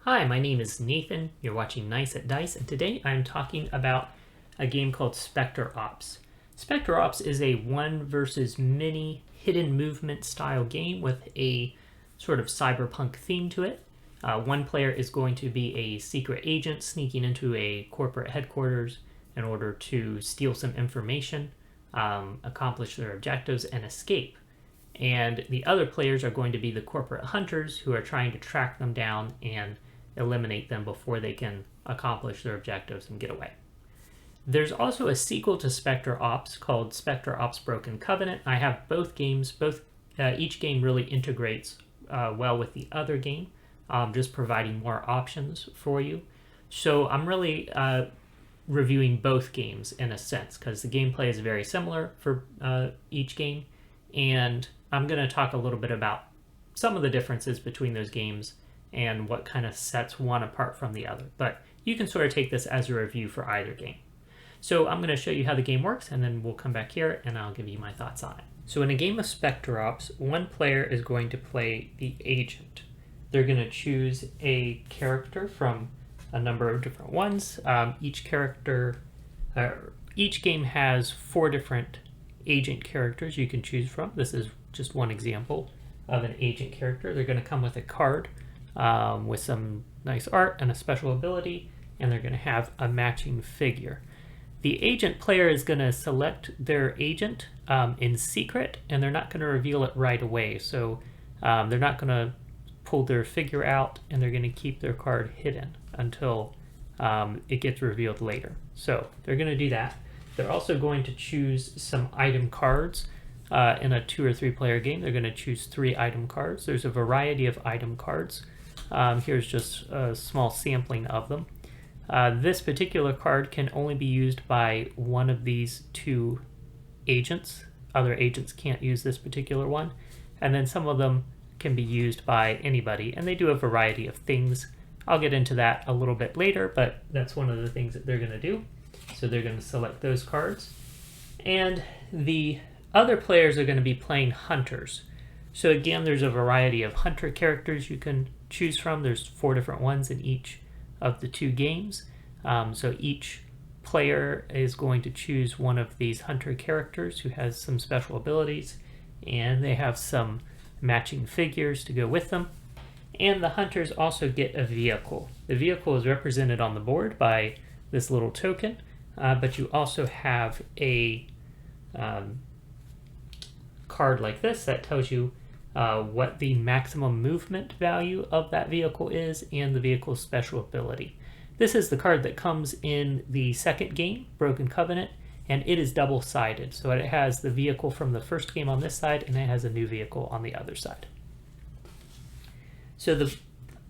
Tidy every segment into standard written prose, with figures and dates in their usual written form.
Hi, my name is Nathan. You're watching Nice at Dice, and today I'm talking about a game called Specter Ops. Specter Ops is a one versus many hidden movement style game with a sort of cyberpunk theme to it. One player is going to be a secret agent sneaking into a corporate headquarters in order to steal some information, accomplish their objectives, and escape. And the other players are going to be the corporate hunters who are trying to track them down and eliminate them before they can accomplish their objectives and get away. There's also a sequel to Specter Ops called Specter Ops Broken Covenant. I have both games. Each game really integrates well with the other game, just providing more options for you. So I'm really reviewing both games in a sense because the gameplay is very similar for each game, and I'm going to talk a little bit about some of the differences between those games and what kind of sets one apart from the other. But you can sort of take this as a review for either game. So I'm going to show you how the game works, and then we'll come back here and I'll give you my thoughts on it. So in a game of Specter Ops, one player is going to play the agent. They're going to choose a character from a number of different ones. Each game has 4 different agent characters you can choose from. This is just one example of an agent character. They're going to come with a card with some nice art and a special ability, and they're going to have a matching figure. The agent player is going to select their agent in secret, and they're not going to reveal it right away. So they're not going to pull their figure out, and they're going to keep their card hidden until it gets revealed later. So they're going to do that. They're also going to choose some item cards. In a 2 or 3 player game, they're going to choose 3 item cards. There's a variety of item cards. Here's just a small sampling of them. This particular card can only be used by one of these 2 agents. Other agents can't use this particular one. And then some of them can be used by anybody, and they do a variety of things. I'll get into that a little bit later, but that's one of the things that they're going to do. So they're going to select those cards. And the other players are going to be playing hunters. So again, there's a variety of hunter characters you can choose from. There's 4 different ones in each of the 2 games. So each player is going to choose one of these hunter characters who has some special abilities, and they have some matching figures to go with them. And the hunters also get a vehicle. The vehicle is represented on the board by this little token, but you also have a card like this that tells you what the maximum movement value of that vehicle is and the vehicle's special ability. This is the card that comes in the second game, Broken Covenant, and it is double-sided. So it has the vehicle from the first game on this side, and it has a new vehicle on the other side. So the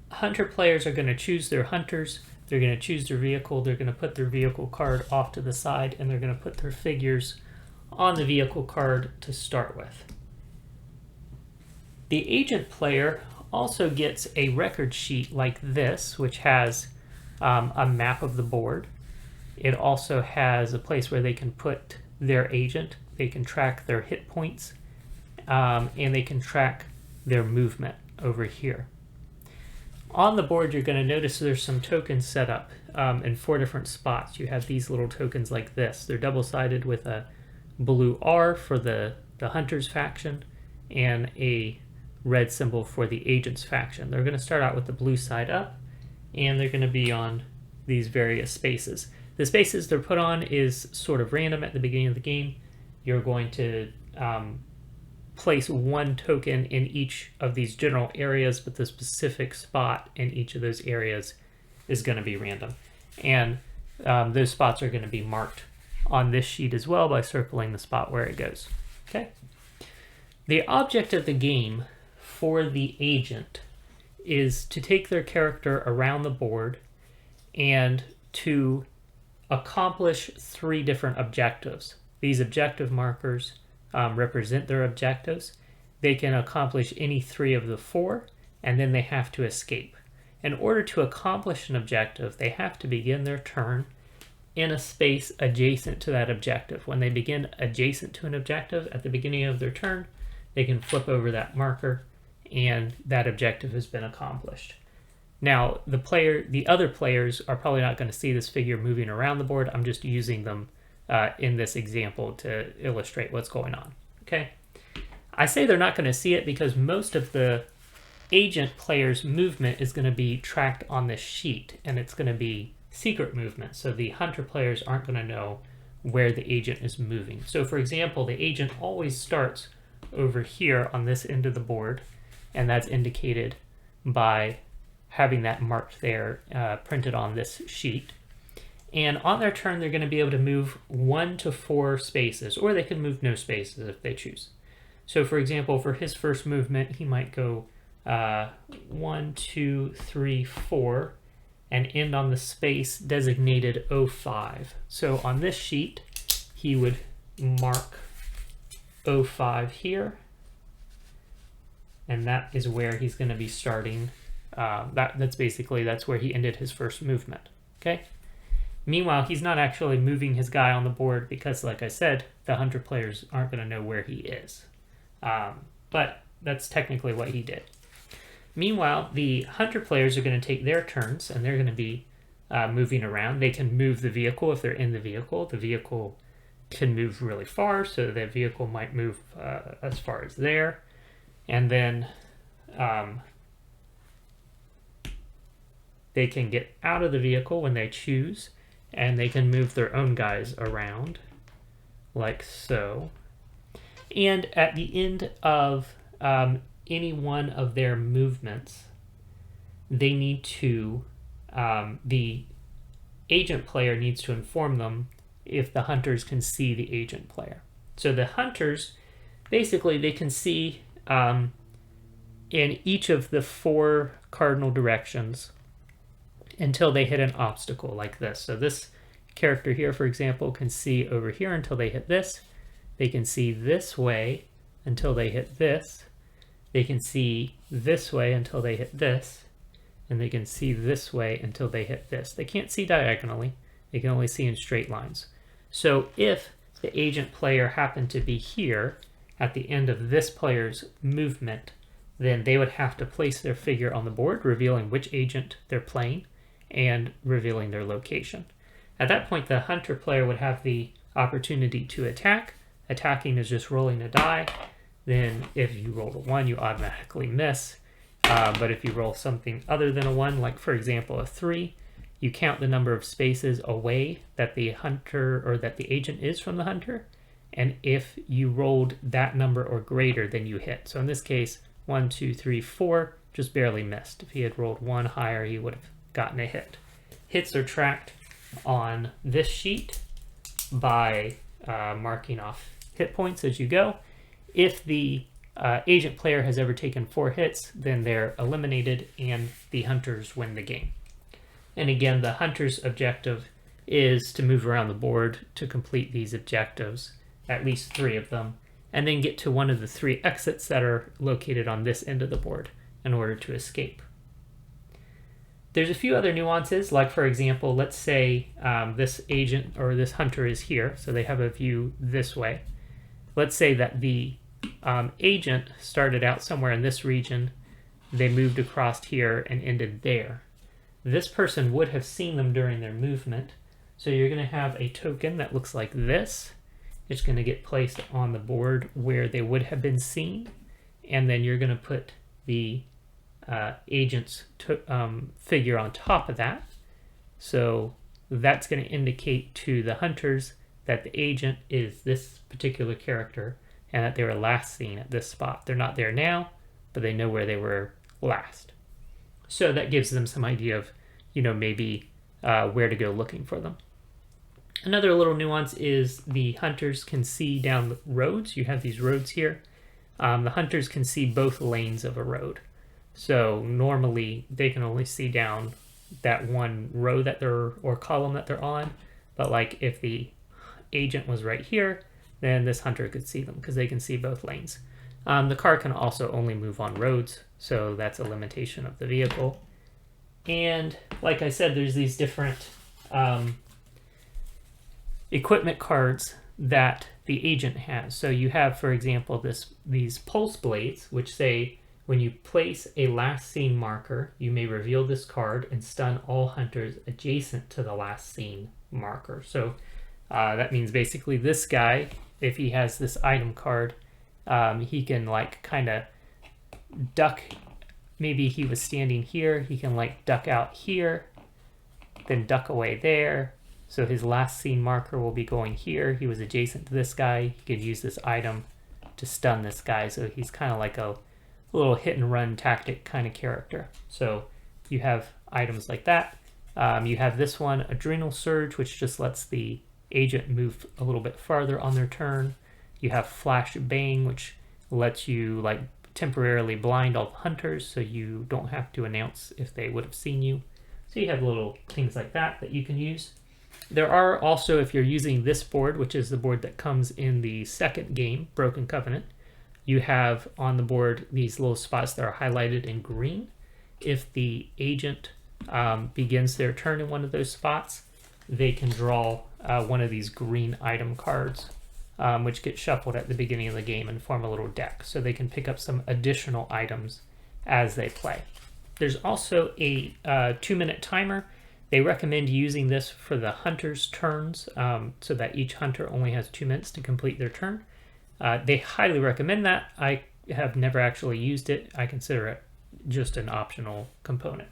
hunter players are going to choose their hunters, they're going to choose their vehicle, they're going to put their vehicle card off to the side, and they're going to put their figures on the vehicle card to start with. The agent player also gets a record sheet like this, which has a map of the board. It also has a place where they can put their agent. They can track their hit points, and they can track their movement over here. On the board, you're going to notice there's some tokens set up in 4 different spots. You have these little tokens like this. They're double-sided with a blue R for the Hunters faction and a red symbol for the Agents faction. They're going to start out with the blue side up, and they're going to be on these various spaces. The spaces they're put on is sort of random at the beginning of the game. You're going to place 1 token in each of these general areas, but the specific spot in each of those areas is going to be random. And those spots are going to be marked on this sheet as well by circling the spot where it goes. Okay. The object of the game for the agent is to take their character around the board and to accomplish 3 different objectives. These objective markers represent their objectives. They can accomplish any 3 of the 4, and then they have to escape. In order to accomplish an objective, they have to begin their turn in a space adjacent to that objective. When they begin adjacent to an objective at the beginning of their turn, they can flip over that marker, and that objective has been accomplished. Now, the other players are probably not going to see this figure moving around the board. I'm just using them in this example to illustrate what's going on. Okay, I say they're not going to see it because most of the agent player's movement is going to be tracked on this sheet, and it's going to be secret movement. So the hunter players aren't going to know where the agent is moving. So for example, the agent always starts over here on this end of the board, and that's indicated by having that marked there, printed on this sheet. And on their turn, they're going to be able to move 1 to 4 spaces, or they can move no spaces if they choose. So for example, for his first movement, he might go 1, 2, 3, 4, and end on the space designated 05. So on this sheet, he would mark 05 here, and that is where he's going to be starting. That's where he ended his first movement. Okay. Meanwhile, he's not actually moving his guy on the board because, like I said, the hunter players aren't going to know where he is. But that's technically what he did. Meanwhile, the hunter players are going to take their turns, and they're going to be moving around. They can move the vehicle if they're in the vehicle. The vehicle can move really far, so the vehicle might move as far as there. And then they can get out of the vehicle when they choose, and they can move their own guys around, like so. And at the end of any one of their movements, they need to, the agent player needs to inform them if the hunters can see the agent player. So the hunters, basically, they can see in each of the 4 cardinal directions until they hit an obstacle like this. So this character here, for example, can see over here until they hit this. They can see this way until they hit this. They can see this way until they hit this. And they can see this way until they hit this. They can't see diagonally. They can only see in straight lines. So if the agent player happened to be here at the end of this player's movement, then they would have to place their figure on the board, revealing which agent they're playing and revealing their location. At that point, the hunter player would have the opportunity to attack. Attacking is just rolling a die. Then if you roll a 1, you automatically miss. But if you roll something other than a 1, like for example a 3, you count the number of spaces away that the hunter or that the agent is from the hunter. And if you rolled that number or greater, then you hit. So in this case, 1, 2, 3, 4, just barely missed. If he had rolled 1 higher, he would have gotten a hit. Hits are tracked on this sheet by marking off hit points as you go. If the agent player has ever taken 4 hits, then they're eliminated and the hunters win the game. And again, the hunter's objective is to move around the board to complete these objectives, at least 3 of them, and then get to one of the 3 exits that are located on this end of the board in order to escape. There's a few other nuances, like for example, let's say this agent or this hunter is here, so they have a view this way. Let's say that the agent started out somewhere in this region, they moved across here and ended there. This person would have seen them during their movement, so you're going to have a token that looks like this. It's going to get placed on the board where they would have been seen, and then you're going to put the agent's figure on top of that. So that's going to indicate to the hunters that the agent is this particular character and that they were last seen at this spot. They're not there now, but they know where they were last. So that gives them some idea of, maybe where to go looking for them. Another little nuance is the hunters can see down the roads. You have these roads here. The hunters can see both lanes of a road. So normally they can only see down that one row that or column that they're on. But like if the agent was right here, then this hunter could see them because they can see both lanes. The car can also only move on roads, so that's a limitation of the vehicle. And like I said, there's these different equipment cards that the agent has. So you have, for example, these pulse blades, which say When you place a last scene marker, you may reveal this card and stun all hunters adjacent to the last scene marker. So that means basically this guy, if he has this item card, he can like kind of duck. Maybe he was standing here, he can like duck out here, then duck away there. So his last scene marker will be going here. He was adjacent to this guy. He could use this item to stun this guy. So he's kind of like a little hit and run tactic kind of character. So you have items like that. You have this one, Adrenal Surge, which just lets the agent move a little bit farther on their turn. You have Flash Bang, which lets you like temporarily blind all the hunters so you don't have to announce if they would have seen you. So you have little things like that that you can use. There are also, if you're using this board, which is the board that comes in the second game, Broken Covenant, you have on the board these little spots that are highlighted in green. If the agent begins their turn in one of those spots, they can draw one of these green item cards, which get shuffled at the beginning of the game and form a little deck. So they can pick up some additional items as they play. There's also a 2-minute timer. They recommend using this for the hunter's turns, so that each hunter only has 2 minutes to complete their turn. They highly recommend that. I have never actually used it. I consider it just an optional component.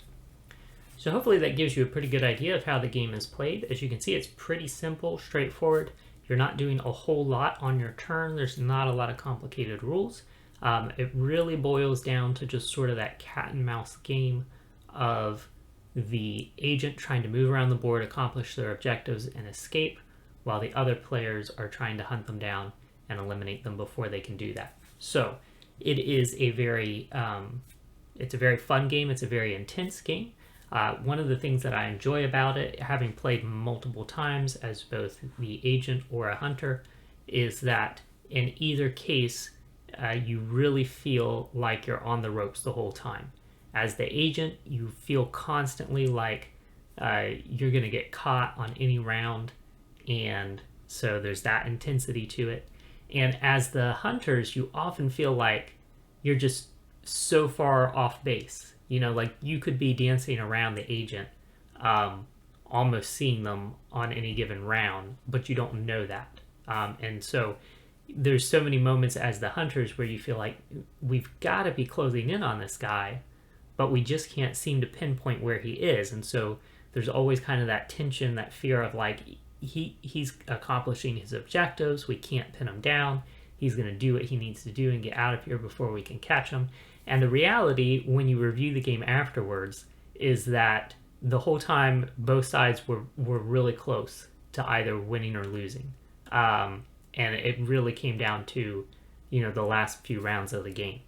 So hopefully that gives you a pretty good idea of how the game is played. As you can see, it's pretty simple, straightforward. You're not doing a whole lot on your turn. There's not a lot of complicated rules. It really boils down to just sort of that cat and mouse game of the agent trying to move around the board, accomplish their objectives, and escape, while the other players are trying to hunt them down and eliminate them before they can do that. So it is a very, it's a very fun game. It's a very intense game. One of the things that I enjoy about it, having played multiple times as both the agent or a hunter, is that in either case, you really feel like you're on the ropes the whole time. As the agent, you feel constantly like you're going to get caught on any round, and so there's that intensity to it. And as the hunters, you often feel like you're just so far off base. You know, like you could be dancing around the agent, almost seeing them on any given round, but you don't know that. And so there's so many moments as the hunters where you feel like we've got to be closing in on this guy, but we just can't seem to pinpoint where he is. And so there's always kind of that tension, that fear of like, he's accomplishing his objectives. We can't pin him down. He's going to do what he needs to do and get out of here before we can catch him. And the reality, when you review the game afterwards, is that the whole time both sides were really close to either winning or losing. And it really came down to, you know, the last few rounds of the game.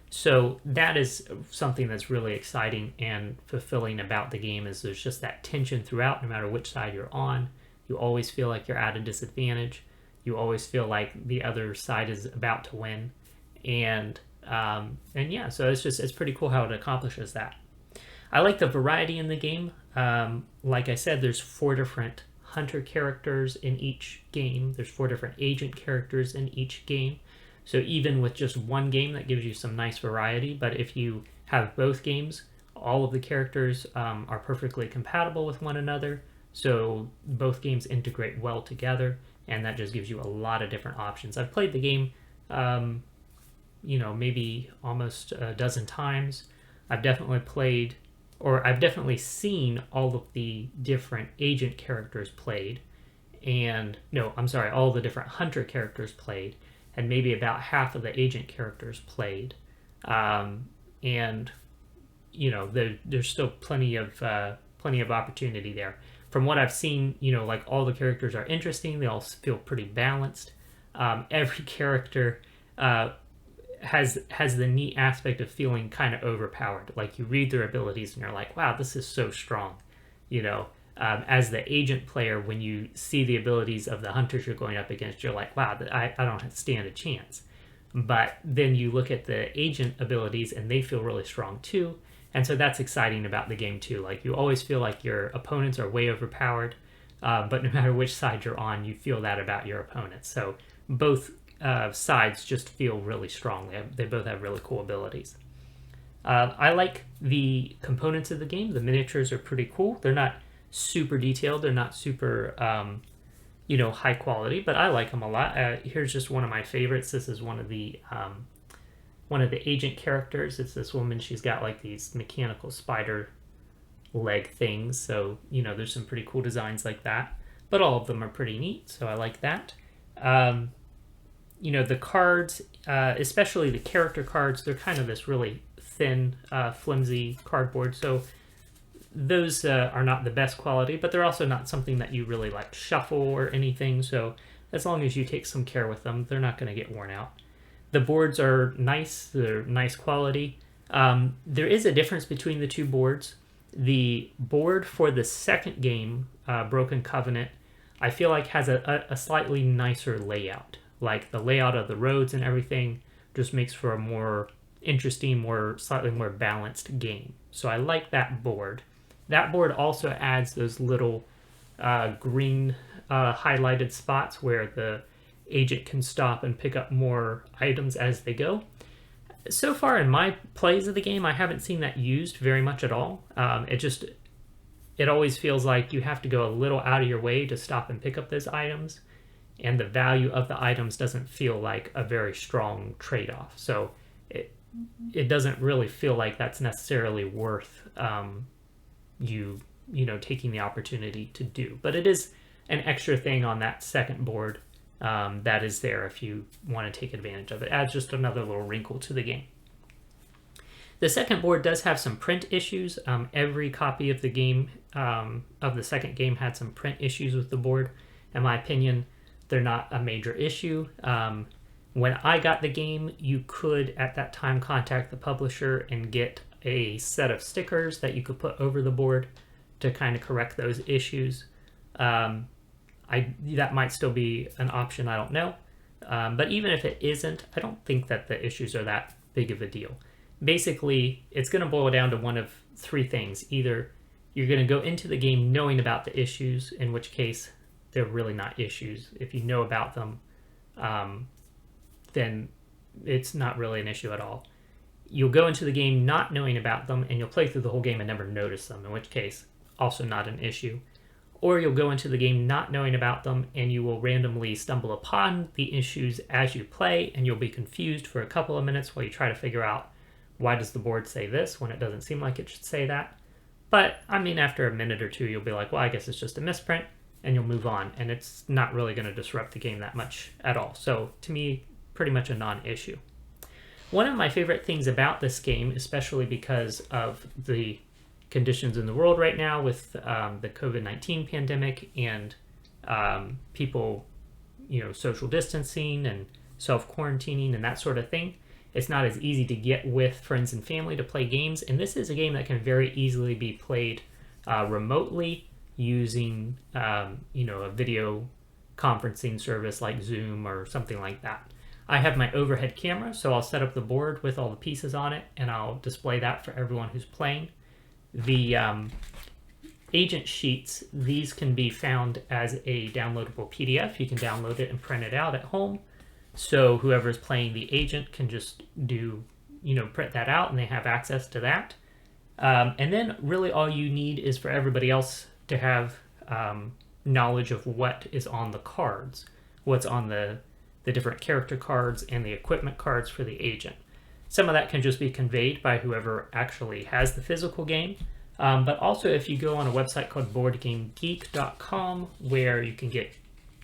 So that is something that's really exciting and fulfilling about the game, is there's just that tension throughout, no matter which side you're on. You always feel like you're at a disadvantage. You always feel like the other side is about to win. And yeah, so it's pretty cool how it accomplishes that. I like the variety in the game. Like I said, there's 4 different hunter characters in each game. There's 4 different agent characters in each game. So even with just one game, that gives you some nice variety. But if you have both games, all of the characters are perfectly compatible with one another. So both games integrate well together, and that just gives you a lot of different options. I've played the game, you know, maybe almost a dozen times. I've definitely seen all of the different agent characters played, and all the different hunter characters played, and maybe about half of the agent characters played. And you know, there's still plenty of opportunity there. From what I've seen, you know, like all the characters are interesting. They all feel pretty balanced. Every character has the neat aspect of feeling kind of overpowered. Like you read their abilities and you're like, wow, this is so strong. You know, as the agent player, when you see the abilities of the hunters you're going up against, you're like, wow, I don't stand a chance. But then you look at the agent abilities and they feel really strong too. And so that's exciting about the game too. Like you always feel like your opponents are way overpowered, but no matter which side you're on, you feel that about your opponents. So both sides just feel really strong. They both have really cool abilities. I like the components of the game. The miniatures are pretty cool. They're not super detailed. They're not super, high quality, but I like them a lot. Here's just one of my favorites. This is one of the agent characters. It's this woman. She's got like these mechanical spider leg things. So, there's some pretty cool designs like that. But all of them are pretty neat, so I like that. The cards, especially the character cards, they're kind of this really thin, flimsy cardboard. So those are not the best quality, but they're also not something that you really like shuffle or anything. So as long as you take some care with them, they're not going to get worn out. The boards are nice. They're nice quality. There is a difference between the two boards. The board for the second game, Broken Covenant, I feel like has a slightly nicer layout. Like the layout of the roads and everything just makes for a more interesting, slightly more balanced game. So I like that board. That board also adds those little green highlighted spots where the agent can stop and pick up more items as they go. So far in my plays of the game, I haven't seen that used very much at all. It always feels like you have to go a little out of your way to stop and pick up those items, and the value of the items doesn't feel like a very strong trade-off. So it doesn't really feel like that's necessarily worth taking the opportunity to do. But it is an extra thing on that second board that is there if you want to take advantage of it. Adds just another little wrinkle to the game. The second board does have some print issues. Every copy of the game, of the second game, had some print issues with the board. In my opinion, they're not a major issue. When I got the game, you could, at that time, contact the publisher and get a set of stickers that you could put over the board to kind of correct those issues. That might still be an option, I don't know. But even if it isn't, I don't think that the issues are that big of a deal. Basically, it's going to boil down to one of three things. Either you're going to go into the game knowing about the issues, in which case they're really not issues. If you know about them, then it's not really an issue at all. You'll go into the game not knowing about them, and you'll play through the whole game and never notice them, in which case, also not an issue. Or you'll go into the game not knowing about them, and you will randomly stumble upon the issues as you play, and you'll be confused for a couple of minutes while you try to figure out, why does the board say this when it doesn't seem like it should say that? But, after a minute or two, you'll be like, well, I guess it's just a misprint, and you'll move on, and it's not really going to disrupt the game that much at all. So, to me, pretty much a non-issue. One of my favorite things about this game, especially because of the conditions in the world right now with the COVID-19 pandemic and people, social distancing and self-quarantining and that sort of thing, it's not as easy to get with friends and family to play games. And this is a game that can very easily be played remotely using, a video conferencing service like Zoom or something like that. I have my overhead camera, so I'll set up the board with all the pieces on it, and I'll display that for everyone who's playing. The agent sheets, these can be found as a downloadable PDF. You can download it and print it out at home. So whoever's playing the agent can just print that out, and they have access to that. And then really all you need is for everybody else to have knowledge of what is on the cards, what's on the different character cards and the equipment cards for the agent. Some of that can just be conveyed by whoever actually has the physical game. But also if you go on a website called BoardGameGeek.com, where you can get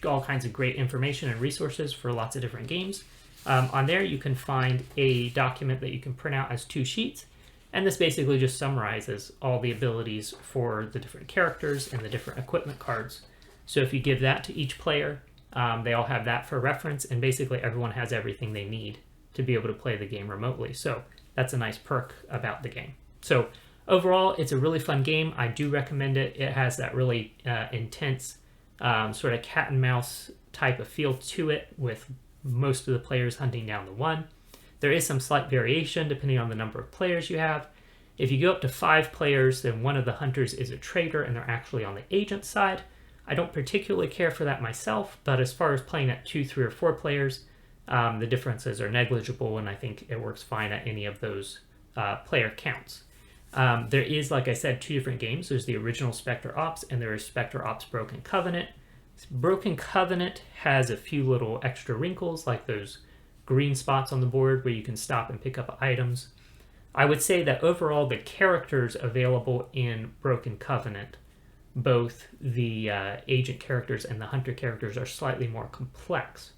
all kinds of great information and resources for lots of different games. On there you can find a document that you can print out as 2 sheets, and this basically just summarizes all the abilities for the different characters and the different equipment cards. So if you give that to each player, they all have that for reference, and basically everyone has everything they need to be able to play the game remotely. So that's a nice perk about the game. So overall, it's a really fun game. I do recommend it. It has that really intense sort of cat and mouse type of feel to it, with most of the players hunting down the one. There is some slight variation depending on the number of players you have. If you go up to 5 players, then one of the hunters is a traitor and they're actually on the agent side. I don't particularly care for that myself, but as far as playing at 2, 3, or 4 players, the differences are negligible, and I think it works fine at any of those player counts. There is, like I said, 2 different games. There's the original Specter Ops, and there is Specter Ops Broken Covenant. Broken Covenant has a few little extra wrinkles, like those green spots on the board where you can stop and pick up items. I would say that overall the characters available in Broken Covenant, both the agent characters and the hunter characters, are slightly more complex.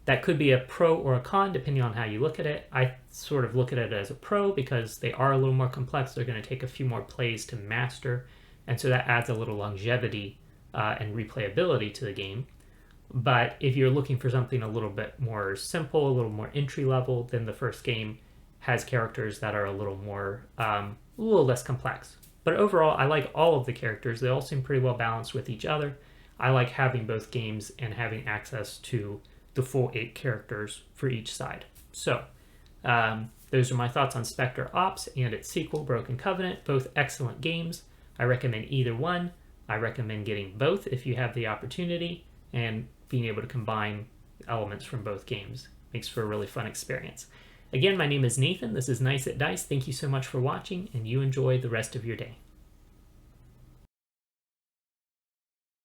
That could be a pro or a con depending on how you look at it. I sort of look at it as a pro because they are a little more complex. They're going to take a few more plays to master, and so that adds a little longevity and replayability to the game. But if you're looking for something a little bit more simple, a little more entry level, then the first game has characters that are a little less complex. But overall, I like all of the characters. They all seem pretty well balanced with each other. I like having both games and having access to the full 8 characters for each side. So those are my thoughts on Specter Ops and its sequel, Broken Covenant. Both excellent games. I recommend either one. I recommend getting both if you have the opportunity, and being able to combine elements from both games makes for a really fun experience. Again, my name is Nathan. This is Nice at Dice. Thank you so much for watching, and you enjoy the rest of your day.